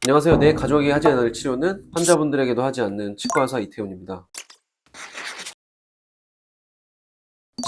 안녕하세요. 내 가족에게 하지 않을 치료는 환자분들에게도 하지 않는 치과의사 이태훈입니다.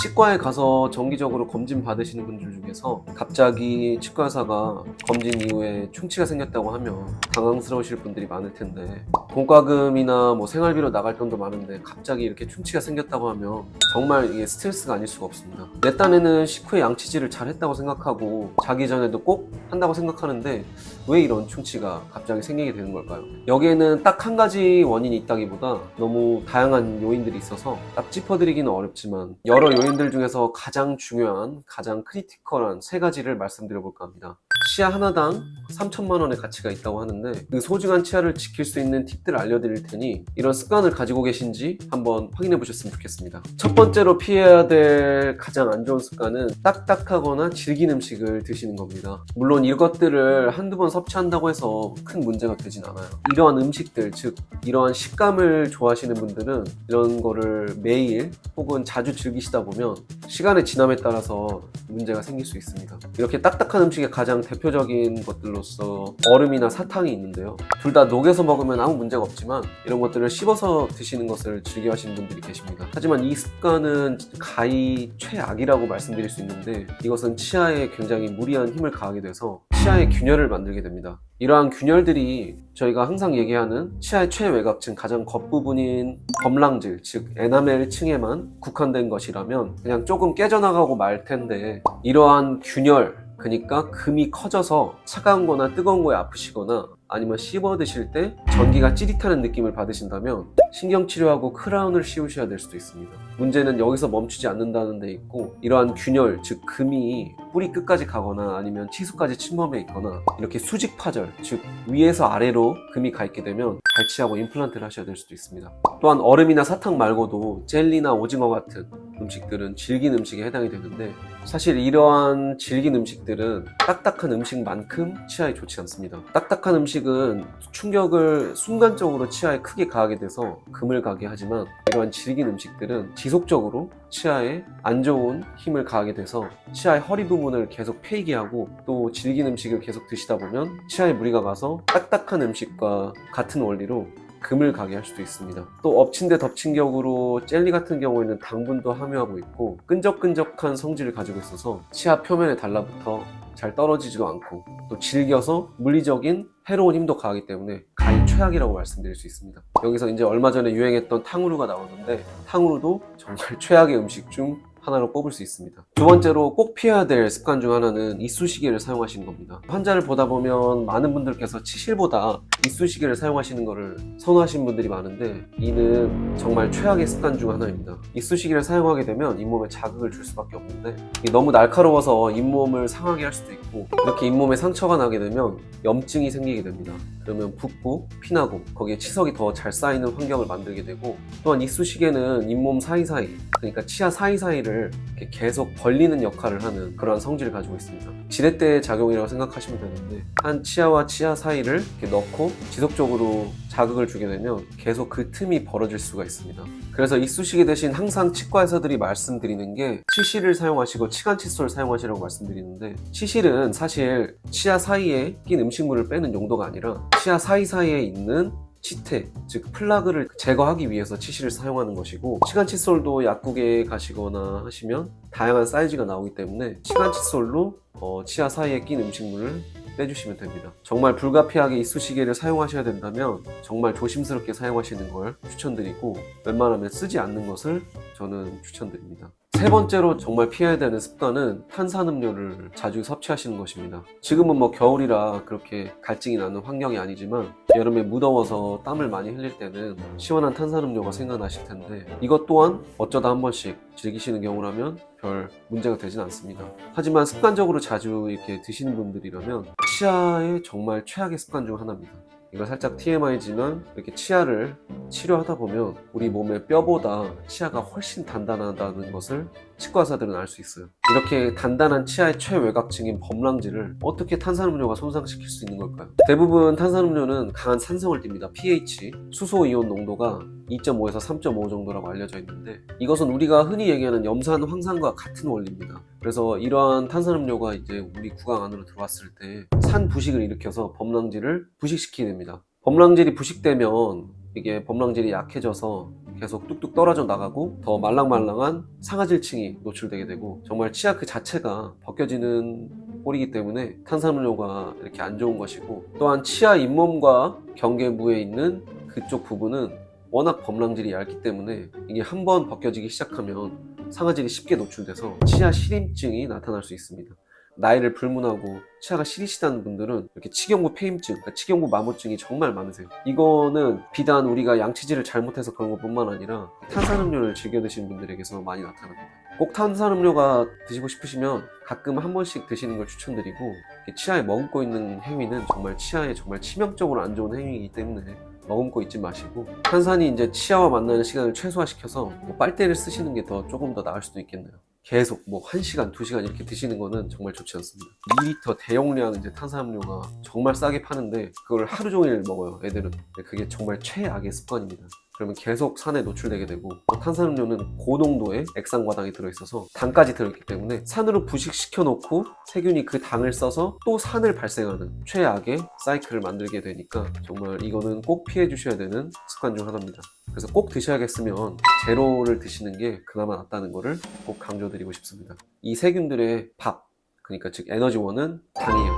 치과에 가서 정기적으로 검진 받으시는 분들 중에서 갑자기 치과 의사가 검진 이후에 충치가 생겼다고 하면 당황스러우실 분들이 많을 텐데, 공과금이나 생활비로 나갈 돈도 많은데 갑자기 이렇게 충치가 생겼다고 하면 정말 이게 스트레스가 아닐 수가 없습니다. 내 딴에는 식후에 양치질을 잘 했다고 생각하고 자기 전에도 꼭 한다고 생각하는데 왜 이런 충치가 갑자기 생기게 되는 걸까요? 여기에는 딱 한 가지 원인이 있다기보다 너무 다양한 요인들이 있어서 딱 짚어드리기는 어렵지만, 여러 요인들 중에서 가장 중요한, 가장 크리티컬한 세 가지를 말씀드려 볼까 합니다. 치아 하나당 3천만 원의 가치가 있다고 하는데, 그 소중한 치아를 지킬 수 있는 팁들을 알려드릴 테니 이런 습관을 가지고 계신지 한번 확인해 보셨으면 좋겠습니다. 첫 번째로 피해야 될 가장 안 좋은 습관은 딱딱하거나 질긴 음식을 드시는 겁니다. 물론 이것들을 한두 번 섭취한다고 해서 큰 문제가 되진 않아요. 이러한 음식들, 즉 이러한 식감을 좋아하시는 분들은 이런 거를 매일 혹은 자주 즐기시다 보면 시간의 지남에 따라서 문제가 생길 수 있습니다. 이렇게 딱딱한 음식의 가장 대표적인 것들로서 얼음이나 사탕이 있는데요, 둘 다 녹여서 먹으면 아무 문제가 없지만 이런 것들을 씹어서 드시는 것을 즐겨 하시는 분들이 계십니다. 하지만 이 습관은 가히 최악이라고 말씀드릴 수 있는데, 이것은 치아에 굉장히 무리한 힘을 가하게 돼서 치아의 균열을 만들게 됩니다. 이러한 균열들이 저희가 항상 얘기하는 치아의 최외곽층, 가장 겉부분인 범랑질, 즉 에나멜 층에만 국한된 것이라면 그냥 조금 깨져나가고 말 텐데, 이러한 균열, 그러니까 금이 커져서 차가운 거나 뜨거운 거에 아프시거나 아니면 씹어 드실 때 전기가 찌릿하는 느낌을 받으신다면 신경치료하고 크라운을 씌우셔야 될 수도 있습니다. 문제는 여기서 멈추지 않는다는 데 있고, 이러한 균열, 즉 금이 뿌리 끝까지 가거나 아니면 치수까지 침범해 있거나 이렇게 수직 파절, 즉 위에서 아래로 금이 가 있게 되면 발치하고 임플란트를 하셔야 될 수도 있습니다. 또한 얼음이나 사탕 말고도 젤리나 오징어 같은 음식들은 질긴 음식에 해당이 되는데, 사실 이러한 질긴 음식들은 딱딱한 음식만큼 치아에 좋지 않습니다. 딱딱한 음식은 충격을 순간적으로 치아에 크게 가하게 돼서 금을 가게 하지만, 이러한 질긴 음식들은 지속적으로 치아에 안 좋은 힘을 가하게 돼서 치아의 허리 부분을 계속 패이게 하고, 또 질긴 음식을 계속 드시다 보면 치아에 무리가 가서 딱딱한 음식과 같은 원리로 금을 가게 할 수도 있습니다. 또 엎친 데 덮친 격으로 젤리 같은 경우에는 당분도 함유하고 있고 끈적끈적한 성질을 가지고 있어서 치아 표면에 달라붙어 잘 떨어지지도 않고, 또 질겨서 물리적인 해로운 힘도 가하기 때문에 가히 최악이라고 말씀드릴 수 있습니다. 여기서 이제 얼마 전에 유행했던 탕후루가 나오는데, 탕후루도 정말 최악의 음식 중 하나로 꼽을 수 있습니다. 두 번째로 꼭 피해야 될 습관 중 하나는 이쑤시개를 사용하시는 겁니다. 환자를 보다 보면 많은 분들께서 치실보다 이쑤시개를 사용하시는 것을 선호하시는 분들이 많은데, 이는 정말 최악의 습관 중 하나입니다. 이쑤시개를 사용하게 되면 잇몸에 자극을 줄 수밖에 없는데, 너무 날카로워서 잇몸을 상하게 할 수도 있고, 이렇게 잇몸에 상처가 나게 되면 염증이 생기게 됩니다. 그러면 붓고 피나고 거기에 치석이 더 잘 쌓이는 환경을 만들게 되고, 또한 이쑤시개는 잇몸 사이사이, 그러니까 치아 사이사이를 이렇게 계속 벌리는 역할을 하는 그러한 성질을 가지고 있습니다. 지렛대 작용이라고 생각하시면 되는데, 한 치아와 치아 사이를 이렇게 넣고 지속적으로 자극을 주게 되면 계속 그 틈이 벌어질 수가 있습니다. 그래서 이쑤시개 대신 항상 치과 의사들이 말씀드리는 게 치실을 사용하시고 치간 칫솔을 사용하시라고 말씀드리는데, 치실은 사실 치아 사이에 낀 음식물을 빼는 용도가 아니라 치아 사이사이에 있는 치태, 즉 플라그를 제거하기 위해서 치실을 사용하는 것이고, 치간 칫솔도 약국에 가시거나 하시면 다양한 사이즈가 나오기 때문에 치간 칫솔로 치아 사이에 낀 음식물을 빼주시면 됩니다. 정말 불가피하게 이쑤시개를 사용하셔야 된다면 정말 조심스럽게 사용하시는 걸 추천드리고, 웬만하면 쓰지 않는 것을 저는 추천드립니다. 세 번째로 정말 피해야 되는 습관은 탄산음료를 자주 섭취하시는 것입니다. 지금은 겨울이라 그렇게 갈증이 나는 환경이 아니지만, 여름에 무더워서 땀을 많이 흘릴 때는 시원한 탄산음료가 생각나실 텐데, 이것 또한 어쩌다 한 번씩 즐기시는 경우라면 별 문제가 되진 않습니다. 하지만 습관적으로 자주 이렇게 드시는 분들이라면 치아의 정말 최악의 습관 중 하나입니다. 이거 살짝 TMI지만 이렇게 치아를 치료하다 보면 우리 몸의 뼈보다 치아가 훨씬 단단하다는 것을 치과 의사들은 알 수 있어요. 이렇게 단단한 치아의 최외곽층인 범랑지를 어떻게 탄산음료가 손상시킬 수 있는 걸까요? 대부분 탄산음료는 강한 산성을 띱니다. pH, 수소이온 농도가 2.5에서 3.5 정도라고 알려져 있는데, 이것은 우리가 흔히 얘기하는 염산, 황산과 같은 원리입니다. 그래서 이러한 탄산음료가 이제 우리 구강 안으로 들어왔을 때 산 부식을 일으켜서 범랑지를 부식시키게 됩니다. 범랑질이 부식되면 이게 범랑질이 약해져서 계속 뚝뚝 떨어져 나가고 더 말랑말랑한 상아질층이 노출되게 되고, 정말 치아 그 자체가 벗겨지는 꼴이기 때문에 탄산음료가 이렇게 안 좋은 것이고, 또한 치아 잇몸과 경계부에 있는 그쪽 부분은 워낙 범랑질이 얇기 때문에 이게 한번 벗겨지기 시작하면 상아질이 쉽게 노출돼서 치아 시림증이 나타날 수 있습니다. 나이를 불문하고 치아가 시리시다는 분들은 이렇게 치경부 폐임증, 그러니까 치경부 마모증이 정말 많으세요. 이거는 비단 우리가 양치질을 잘못해서 그런 것뿐만 아니라 탄산음료를 즐겨 드시는 분들에게서 많이 나타납니다. 꼭 탄산음료가 드시고 싶으시면 가끔 한 번씩 드시는 걸 추천드리고, 치아에 머금고 있는 행위는 정말 치아에 정말 치명적으로 안 좋은 행위이기 때문에 머금고 있지 마시고, 탄산이 이제 치아와 만나는 시간을 최소화시켜서 빨대를 쓰시는 게 조금 더 나을 수도 있겠네요. 계속 1시간, 2시간 이렇게 드시는 거는 정말 좋지 않습니다. 2리터 대용량 이제 탄산음료가 정말 싸게 파는데 그걸 하루 종일 먹어요, 애들은. 그게 정말 최악의 습관입니다. 그러면 계속 산에 노출되게 되고, 탄산음료는 고농도의 액상과당이 들어있어서 당까지 들어있기 때문에 산으로 부식시켜 놓고 세균이 그 당을 써서 또 산을 발생하는 최악의 사이클을 만들게 되니까 정말 이거는 꼭 피해 주셔야 되는 습관 중 하나입니다. 그래서 꼭 드셔야겠으면 제로를 드시는 게 그나마 낫다는 거를 꼭 강조드리고 싶습니다. 이 세균들의 밥, 그러니까 즉 에너지원은 당이에요.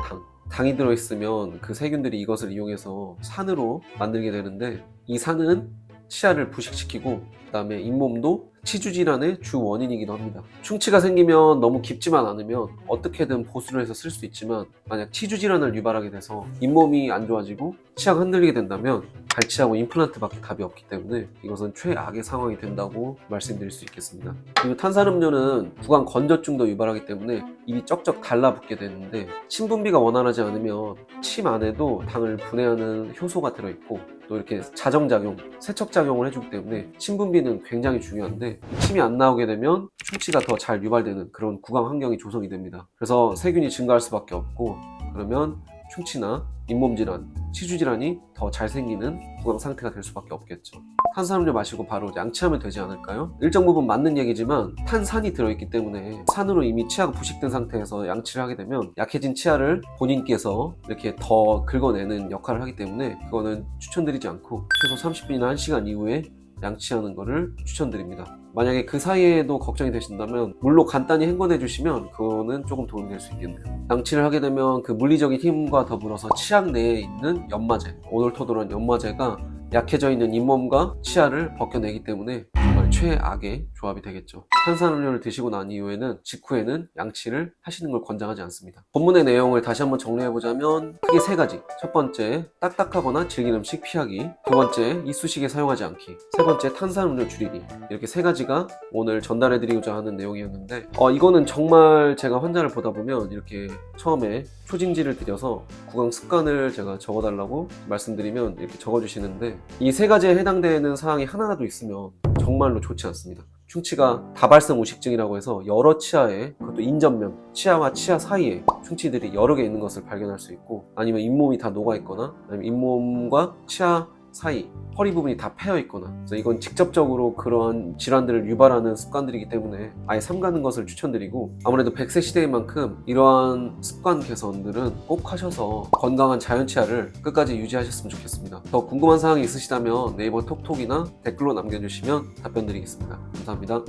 당이 들어있으면 그 세균들이 이것을 이용해서 산으로 만들게 되는데, 이 산은 치아를 부식시키고 그 다음에 잇몸도 치주 질환의 주 원인이기도 합니다. 충치가 생기면 너무 깊지만 않으면 어떻게든 보수를 해서 쓸 수 있지만, 만약 치주 질환을 유발하게 돼서 잇몸이 안 좋아지고 치아가 흔들리게 된다면 발치하고 임플란트밖에 답이 없기 때문에 이것은 최악의 상황이 된다고 말씀드릴 수 있겠습니다. 그리고 탄산음료는 구강 건조증도 유발하기 때문에 입이 쩍쩍 달라붙게 되는데, 침분비가 원활하지 않으면 침 안에도 당을 분해하는 효소가 들어있고 또 이렇게 자정작용, 세척작용을 해주기 때문에 침분비는 굉장히 중요한데, 침이 안 나오게 되면 충치가 더 잘 유발되는 그런 구강 환경이 조성이 됩니다. 그래서 세균이 증가할 수밖에 없고, 그러면 충치나 잇몸 질환, 치주 질환이 더 잘 생기는 구강 상태가 될 수밖에 없겠죠. 탄산음료 마시고 바로 양치하면 되지 않을까요? 일정 부분 맞는 얘기지만 탄산이 들어있기 때문에 산으로 이미 치아가 부식된 상태에서 양치를 하게 되면 약해진 치아를 본인께서 이렇게 더 긁어내는 역할을 하기 때문에 그거는 추천드리지 않고 최소 30분이나 1시간 이후에 양치하는 거를 추천드립니다. 만약에 그 사이에도 걱정이 되신다면 물로 간단히 헹궈내 주시면 그거는 조금 도움이 될 수 있겠네요. 양치를 하게 되면 그 물리적인 힘과 더불어서 치약 내에 있는 연마제, 오돌토돌한 연마제가 약해져 있는 잇몸과 치아를 벗겨내기 때문에 정말 최악의 조합이 되겠죠. 탄산음료를 드시고 난 이후에는 직후에는 양치를 하시는 걸 권장하지 않습니다. 본문의 내용을 다시 한번 정리해보자면 크게 3가지. 첫 번째, 딱딱하거나 질긴 음식 피하기. 두 번째, 이쑤시개 사용하지 않기. 세 번째, 탄산음료 줄이기. 이렇게 3가지가 오늘 전달해드리고자 하는 내용이었는데, 이거는 정말 제가 환자를 보다 보면 이렇게 처음에 초진지를 드려서 구강 습관을 제가 적어달라고 말씀드리면 이렇게 적어주시는데, 이 3가지에 해당되는 사항이 하나라도 있으면 정말로 좋지 않습니다. 충치가 다발성 우식증이라고 해서 여러 치아에, 그것도 인전면, 치아와 치아 사이에 충치들이 여러 개 있는 것을 발견할 수 있고, 아니면 잇몸이 다 녹아 있거나, 아니면 잇몸과 치아 사이, 허리 부분이 다 패여 있거나, 그래서 이건 직접적으로 그런 질환들을 유발하는 습관들이기 때문에 아예 삼가는 것을 추천드리고, 아무래도 100세 시대인 만큼 이러한 습관 개선들은 꼭 하셔서 건강한 자연 치아를 끝까지 유지하셨으면 좋겠습니다. 더 궁금한 사항이 있으시다면 네이버 톡톡이나 댓글로 남겨주시면 답변 드리겠습니다. 감사합니다.